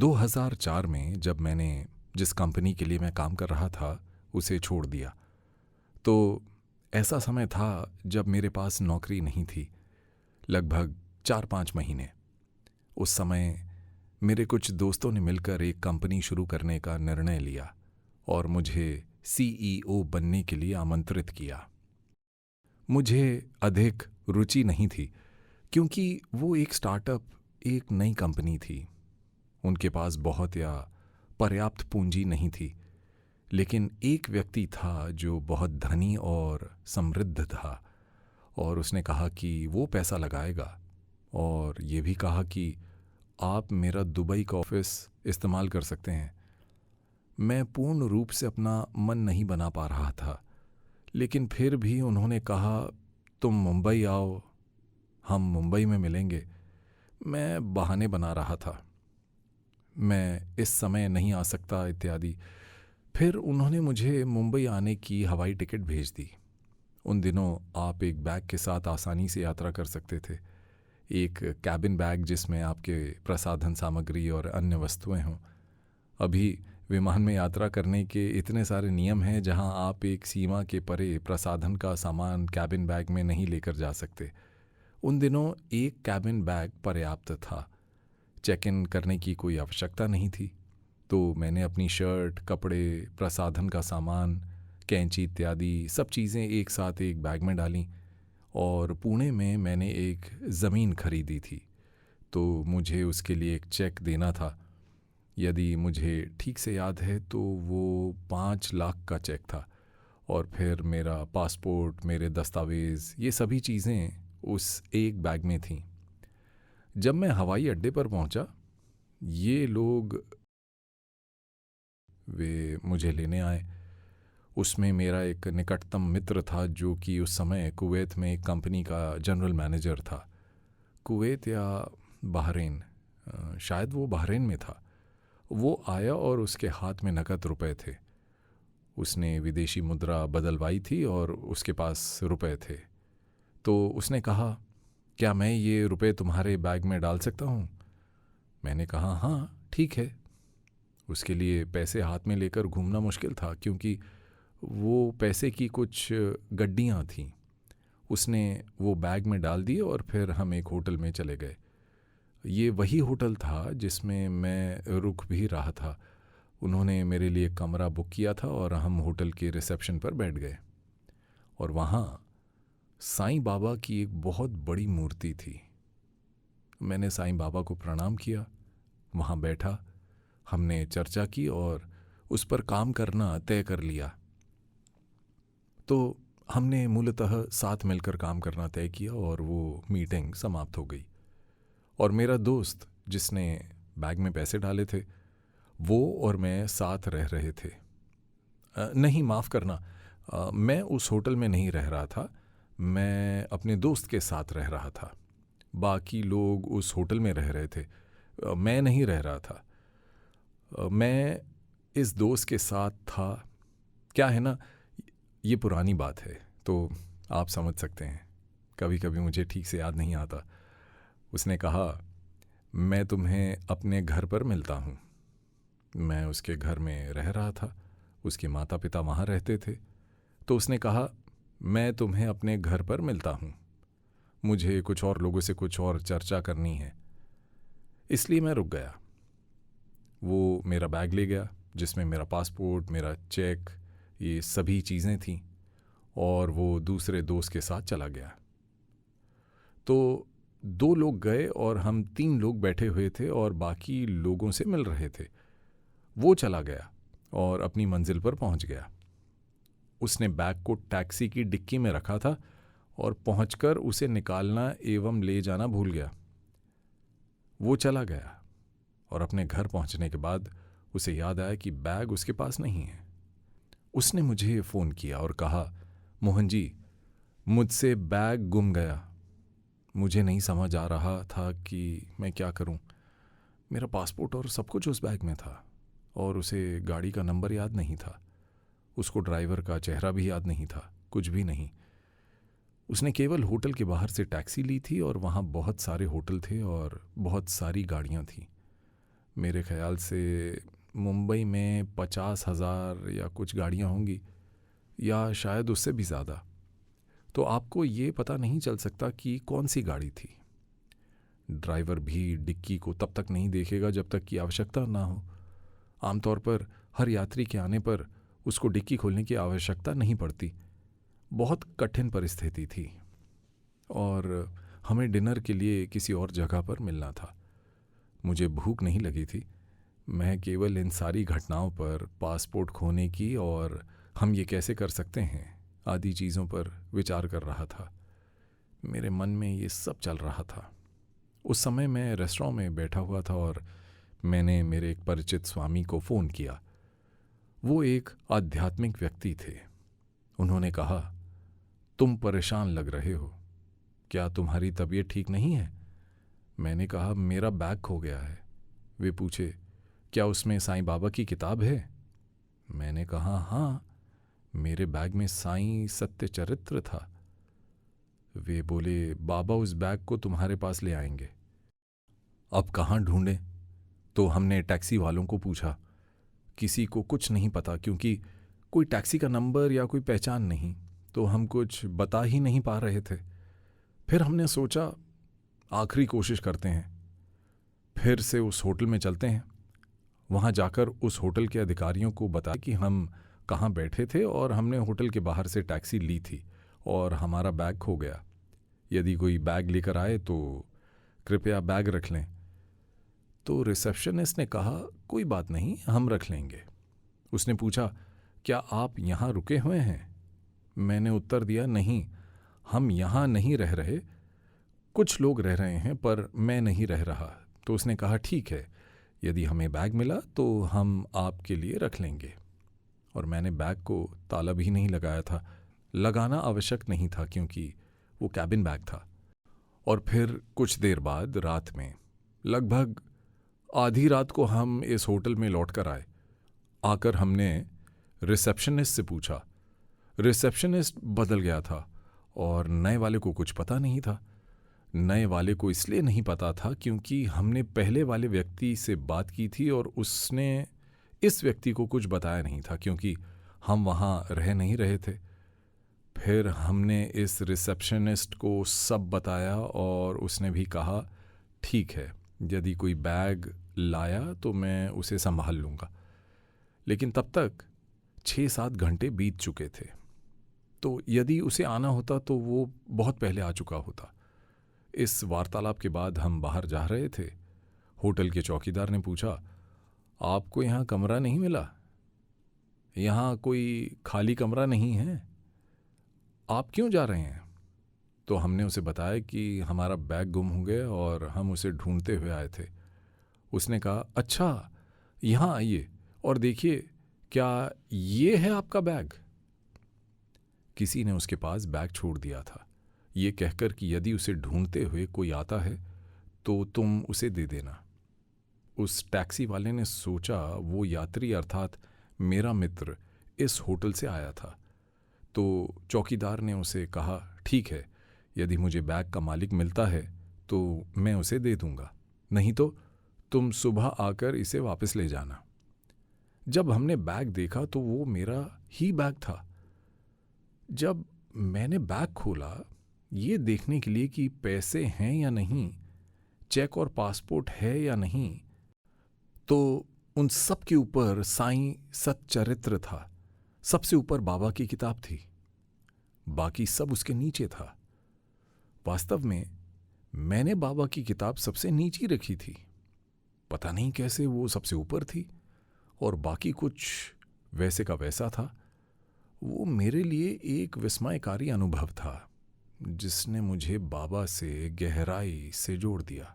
2004 में जब मैंने जिस कंपनी के लिए मैं काम कर रहा था उसे छोड़ दिया, तो ऐसा समय था जब मेरे पास नौकरी नहीं थी, लगभग 4-5 महीने। उस समय मेरे कुछ दोस्तों ने मिलकर एक कंपनी शुरू करने का निर्णय लिया और मुझे सीईओ बनने के लिए आमंत्रित किया। मुझे अधिक रुचि नहीं थी क्योंकि वो एक स्टार्टअप, एक नई कंपनी थी। उनके पास बहुत या पर्याप्त पूंजी नहीं थी, लेकिन एक व्यक्ति था जो बहुत धनी और समृद्ध था और उसने कहा कि वो पैसा लगाएगा और ये भी कहा कि आप मेरा दुबई का ऑफिस इस्तेमाल कर सकते हैं। मैं पूर्ण रूप से अपना मन नहीं बना पा रहा था, लेकिन फिर भी उन्होंने कहा तुम मुंबई आओ, हम मुंबई में मिलेंगे। मैं बहाने बना रहा था, मैं इस समय नहीं आ सकता इत्यादि। फिर उन्होंने मुझे मुंबई आने की हवाई टिकट भेज दी। उन दिनों आप एक बैग के साथ आसानी से यात्रा कर सकते थे, एक कैबिन बैग जिसमें आपके प्रसाधन सामग्री और अन्य वस्तुएं हों। अभी विमान में यात्रा करने के इतने सारे नियम हैं जहां आप एक सीमा के परे प्रसाधन का सामान कैबिन बैग में नहीं लेकर जा सकते। उन दिनों एक कैबिन बैग पर्याप्त था, चेक इन करने की कोई आवश्यकता नहीं थी। तो मैंने अपनी शर्ट, कपड़े, प्रसाधन का सामान, कैंची इत्यादि सब चीज़ें एक साथ एक बैग में डालीं और पुणे में मैंने एक ज़मीन खरीदी थी, तो मुझे उसके लिए एक चेक देना था। यदि मुझे ठीक से याद है तो वो 5 लाख का चेक था और फिर मेरा पासपोर्ट, मेरे दस्तावेज़, ये सभी चीज़ें उस एक बैग में थीं। जब मैं हवाई अड्डे पर पहुंचा, ये लोग वे मुझे लेने आए। उसमें मेरा एक निकटतम मित्र था जो कि उस समय कुवैत में एक कंपनी का जनरल मैनेजर था। कुवैत या बहरीन, शायद वो बहरीन में था। वो आया और उसके हाथ में नकद रुपए थे। उसने विदेशी मुद्रा बदलवाई थी और उसके पास रुपए थे। तो उसने कहा, क्या मैं ये रुपए तुम्हारे बैग में डाल सकता हूँ? मैंने कहा हाँ ठीक है। उसके लिए पैसे हाथ में लेकर घूमना मुश्किल था क्योंकि वो पैसे की कुछ गड्डियाँ थीं। उसने वो बैग में डाल दिए और फिर हम एक होटल में चले गए। ये वही होटल था जिसमें मैं रुक भी रहा था। उन्होंने मेरे लिए कमरा बुक किया था और हम होटल के रिसेप्शन पर बैठ गए और वहाँ साईं बाबा की एक बहुत बड़ी मूर्ति थी। मैंने साईं बाबा को प्रणाम किया, वहाँ बैठा, हमने चर्चा की और उस पर काम करना तय कर लिया। तो हमने मूलतः साथ मिलकर काम करना तय किया और वो मीटिंग समाप्त हो गई। और मेरा दोस्त जिसने बैग में पैसे डाले थे, वो और मैं साथ रह रहे थे। नहीं, माफ़ करना, मैं उस होटल में नहीं रह रहा था, मैं अपने दोस्त के साथ रह रहा था। बाकी लोग उस होटल में रह रहे थे, मैं नहीं रह रहा था। मैं इस दोस्त के साथ था। क्या है ना, ये पुरानी बात है तो आप समझ सकते हैं, कभी कभी मुझे ठीक से याद नहीं आता। उसने कहा, मैं तुम्हें अपने घर पर मिलता हूँ। मैं उसके घर में रह रहा था, उसके माता पिता वहाँ रहते थे। तो उसने कहा, मैं तुम्हें अपने घर पर मिलता हूँ, मुझे कुछ और लोगों से कुछ और चर्चा करनी है। इसलिए मैं रुक गया। वो मेरा बैग ले गया जिसमें मेरा पासपोर्ट, मेरा चेक, ये सभी चीज़ें थीं और वो दूसरे दोस्त के साथ चला गया। तो 2 लोग गए और हम 3 लोग बैठे हुए थे और बाकी लोगों से मिल रहे थे। वो चला गया और अपनी मंजिल पर पहुंच गया। उसने बैग को टैक्सी की डिक्की में रखा था और पहुंचकर उसे निकालना एवं ले जाना भूल गया। वो चला गया और अपने घर पहुंचने के बाद उसे याद आया कि बैग उसके पास नहीं है। उसने मुझे फ़ोन किया और कहा, मोहन जी, मुझसे बैग गुम गया। मुझे नहीं समझ आ रहा था कि मैं क्या करूं। मेरा पासपोर्ट और सब कुछ उस बैग में था और उसे गाड़ी का नंबर याद नहीं था। उसको ड्राइवर का चेहरा भी याद नहीं था, कुछ भी नहीं। उसने केवल होटल के बाहर से टैक्सी ली थी और वहाँ बहुत सारे होटल थे और बहुत सारी गाड़ियाँ थीं। मेरे ख्याल से मुंबई में 50,000 या कुछ गाड़ियाँ होंगी, या शायद उससे भी ज़्यादा। तो आपको ये पता नहीं चल सकता कि कौन सी गाड़ी थी। ड्राइवर भी डिक्की को तब तक नहीं देखेगा जब तक कि आवश्यकता ना हो। आमतौर पर हर यात्री के आने पर उसको डिक्की खोलने की आवश्यकता नहीं पड़ती। बहुत कठिन परिस्थिति थी और हमें डिनर के लिए किसी और जगह पर मिलना था। मुझे भूख नहीं लगी थी। मैं केवल इन सारी घटनाओं पर, पासपोर्ट खोने की और हम ये कैसे कर सकते हैं आदि चीज़ों पर विचार कर रहा था। मेरे मन में ये सब चल रहा था। उस समय मैं रेस्टोरेंट में बैठा हुआ था और मैंने मेरे एक परिचित स्वामी को फ़ोन किया। वो एक आध्यात्मिक व्यक्ति थे। उन्होंने कहा, तुम परेशान लग रहे हो, क्या तुम्हारी तबीयत ठीक नहीं है? मैंने कहा, मेरा बैग खो गया है। वे पूछे, क्या उसमें साईं बाबा की किताब है? मैंने कहा, हाँ, मेरे बैग में साईं सत्य चरित्र था। वे बोले, बाबा उस बैग को तुम्हारे पास ले आएंगे। अब कहाँ ढूंढें? तो हमने टैक्सी वालों को पूछा। किसी को कुछ नहीं पता, क्योंकि कोई टैक्सी का नंबर या कोई पहचान नहीं, तो हम कुछ बता ही नहीं पा रहे थे। फिर हमने सोचा, आखिरी कोशिश करते हैं, फिर से उस होटल में चलते हैं। वहाँ जाकर उस होटल के अधिकारियों को बताया कि हम कहाँ बैठे थे और हमने होटल के बाहर से टैक्सी ली थी और हमारा बैग खो गया। यदि कोई बैग लेकर आए तो कृपया बैग रख लें। तो रिसेप्शनिस्ट ने कहा, कोई बात नहीं, हम रख लेंगे। उसने पूछा, क्या आप यहाँ रुके हुए हैं? मैंने उत्तर दिया, नहीं, हम यहाँ नहीं रह रहे, कुछ लोग रह रहे हैं पर मैं नहीं रह रहा। तो उसने कहा, ठीक है, यदि हमें बैग मिला तो हम आपके लिए रख लेंगे। और मैंने बैग को ताला भी नहीं लगाया था। लगाना आवश्यक नहीं था क्योंकि वो कैबिन बैग था। और फिर कुछ देर बाद रात में, लगभग आधी रात को, हम इस होटल में लौट कर आए। आकर हमने रिसेप्शनिस्ट से पूछा। रिसेप्शनिस्ट बदल गया था और नए वाले को कुछ पता नहीं था। नए वाले को इसलिए नहीं पता था क्योंकि हमने पहले वाले व्यक्ति से बात की थी और उसने इस व्यक्ति को कुछ बताया नहीं था क्योंकि हम वहाँ रह नहीं रहे थे। फिर हमने इस रिसेप्शनिस्ट को सब बताया और उसने भी कहा, ठीक है, यदि कोई बैग लाया तो मैं उसे संभाल लूँगा। लेकिन तब तक 6-7 घंटे बीत चुके थे, तो यदि उसे आना होता तो वो बहुत पहले आ चुका होता। इस वार्तालाप के बाद हम बाहर जा रहे थे। होटल के चौकीदार ने पूछा, आपको यहाँ कमरा नहीं मिला? यहाँ कोई खाली कमरा नहीं है, आप क्यों जा रहे हैं? तो हमने उसे बताया कि हमारा बैग गुम हो गया और हम उसे ढूंढते हुए आए थे। उसने कहा, अच्छा, यहाँ आइए और देखिए, क्या ये है आपका बैग? किसी ने उसके पास बैग छोड़ दिया था, ये कहकर कि यदि उसे ढूंढते हुए कोई आता है तो तुम उसे दे देना। उस टैक्सी वाले ने सोचा वो यात्री अर्थात मेरा मित्र इस होटल से आया था, तो चौकीदार ने उसे कहा, ठीक है, यदि मुझे बैग का मालिक मिलता है तो मैं उसे दे दूंगा, नहीं तो तुम सुबह आकर इसे वापस ले जाना। जब हमने बैग देखा तो वो मेरा ही बैग था। जब मैंने बैग खोला ये देखने के लिए कि पैसे हैं या नहीं, चेक और पासपोर्ट है या नहीं, तो उन सब के ऊपर साईं सच्चरित्र था। सबसे ऊपर बाबा की किताब थी, बाकी सब उसके नीचे था। वास्तव में मैंने बाबा की किताब सबसे नीचे रखी थी। पता नहीं कैसे वो सबसे ऊपर थी और बाकी कुछ वैसे का वैसा था। वो मेरे लिए एक विस्मयकारी अनुभव था जिसने मुझे बाबा से गहराई से जोड़ दिया।